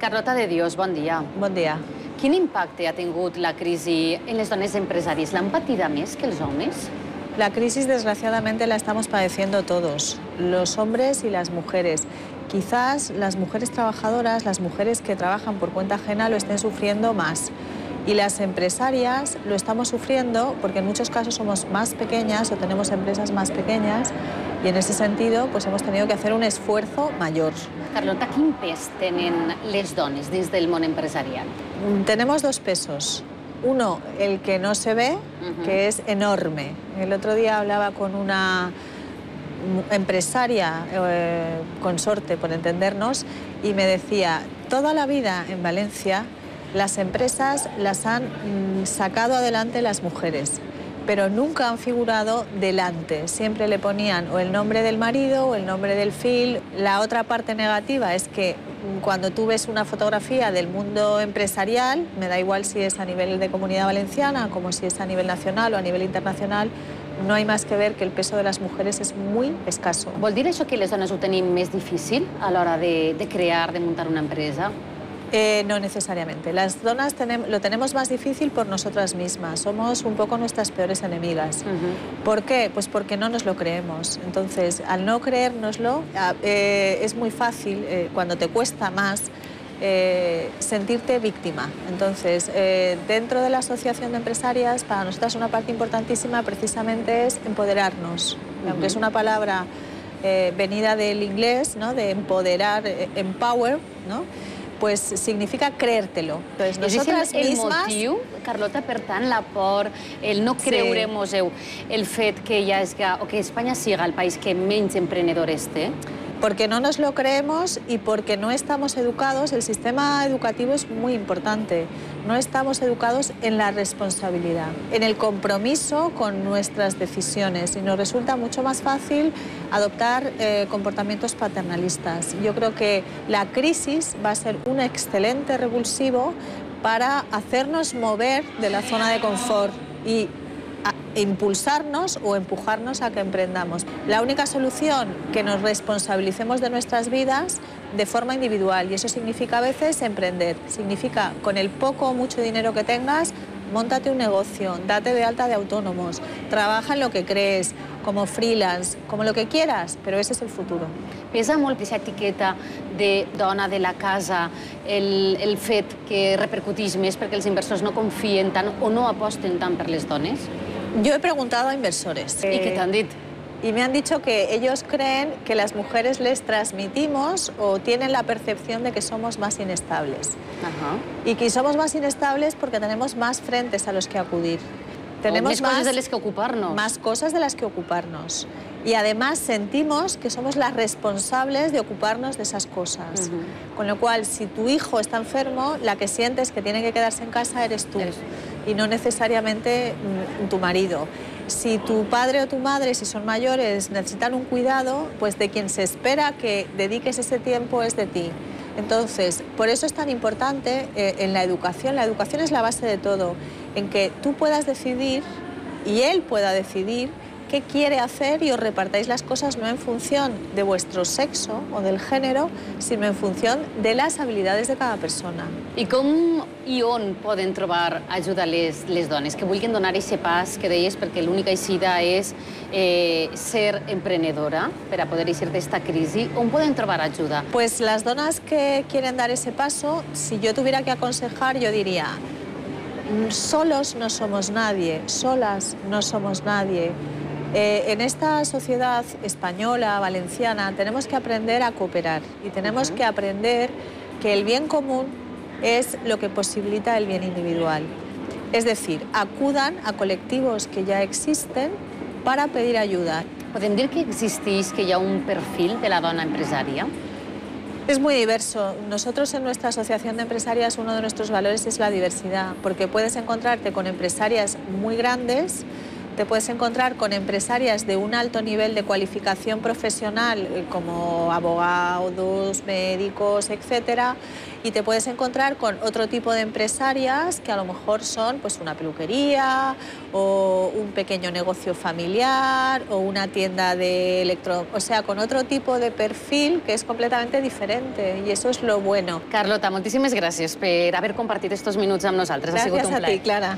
Carlota de Dios, bon dia. Bon dia. Quin impacte ha tingut la crisi en les dones empresàries? L'han patida més que els homes? La crisis, desgraciadamente, la estamos padeciendo todos, los hombres y las mujeres. Quizás las mujeres trabajadoras, las mujeres que trabajan por cuenta ajena, lo estén sufriendo más. Y las empresarias lo estamos sufriendo porque en muchos casos somos más pequeñas o tenemos empresas más pequeñas y en ese sentido pues hemos tenido que hacer un esfuerzo mayor. Carlota, quin pes tenen les dones dins del món empresarial? Tenemos dos pesos. Uno, el que no se ve, que es enorme. El otro día hablaba con una empresaria, consorte, por entendernos, y me decía, toda la vida en Valencia las empresas las han sacado adelante las mujeres, pero nunca han figurado delante. Siempre le ponían o el nombre del marido o el nombre del fill. La otra parte negativa es que cuando tú ves una fotografía del mundo empresarial, me da igual si es a nivel de Comunidad Valenciana como si es a nivel nacional o a nivel internacional, no hay más que ver que el peso de las mujeres es muy escaso. Vol dir això que les dones ho tenim més difícil a l'hora de crear, de muntar una empresa? No necesariamente. Las donas lo tenemos más difícil por nosotras mismas. Somos un poco nuestras peores enemigas. ¿Por qué? Pues porque no nos lo creemos. Entonces, al no creérnoslo, es muy fácil, cuando te cuesta más, sentirte víctima. Entonces, dentro de la Asociación de Empresarias, para nosotras una parte importantísima precisamente es empoderarnos. Aunque es una palabra venida del inglés, ¿no? De empoderar, empower, ¿no? Pues significa creértelo. Entonces, nosotras mismas... El motiu, Carlota, per tant, la por, el no creure-mos-ho, el fet que o que Espanya siga el país que menys emprenedores té? Porque no nos lo creemos y porque no estamos educados. El sistema educativo es muy importante. No estamos educados en la responsabilidad, en el compromiso con nuestras decisiones y nos resulta mucho más fácil adoptar comportamientos paternalistas. Yo creo que la crisis va a ser un excelente revulsivo para hacernos mover de la zona de confort y impulsarnos o empujarnos a que emprendamos. La única solución, que nos responsabilicemos de nuestras vidas de forma individual, y eso significa a veces emprender. Significa, con el poco o mucho dinero que tengas, móntate un negocio, date de alta de autónomos, trabaja en lo que crees, como freelance, como lo que quieras, pero ese es el futuro. Pesa molt aquesta etiqueta de dona de la casa, el fet que repercuteix més perquè els inversors no confien tant o no aposten tant per les dones? Yo he preguntado a inversores. ¿Y qué te han dicho? Y me han dicho que ellos creen que las mujeres les transmitimos o tienen la percepción de que somos más inestables. Y que somos más inestables porque tenemos más frentes a los que acudir. Tenemos más cosas de las que ocuparnos. Más cosas de las que ocuparnos. Y además sentimos que somos las responsables de ocuparnos de esas cosas. Con lo cual, si tu hijo está enfermo, la que sientes que tiene que quedarse en casa eres tú. Y no necesariamente tu marido. Si tu padre o tu madre, si son mayores, necesitan un cuidado, pues de quien se espera que dediques ese tiempo es de ti. Entonces, por eso es tan importante en la educación. La educación es la base de todo, en que tú puedas decidir y él pueda decidir qué quiere hacer y os repartáis las cosas no en función de vuestro sexo o del género, sino en función de las habilidades de cada persona. I com i on poden trobar ajuda les dones que vulguin donar aquest pas que deies, perquè l'única eixida és ser emprenedora per a poder eixir d'esta crisi? On poden trobar ajuda? Pues las donas que quieren dar ese paso, si yo tuviera que aconsejar, yo diría, solos no somos nadie, solas no somos nadie. En esta sociedad española, valenciana, tenemos que aprender a cooperar y tenemos que aprender que el bien común es lo que posibilita el bien individual. Es decir, acudan a colectivos que ya existen para pedir ayuda. Podem dir que existeix, que hi ha un perfil de la dona empresària? Es muy diverso. Nosotros en nuestra asociación de empresarias uno de nuestros valores es la diversidad, porque puedes encontrarte con empresarias muy grandes, Te puedes encontrar con empresarias de un alto nivel de cualificación profesional, como abogados, médicos, etcétera, y te puedes encontrar con otro tipo de empresarias que a lo mejor son pues una peluquería o un pequeño negocio familiar o una tienda de o sea, con otro tipo de perfil que es completamente diferente, y eso es lo bueno. Carlota, moltíssimes gràcies per haver compartit estos minuts amb nosaltres. Gràcies ha sigut un a plaer. ti, Clara.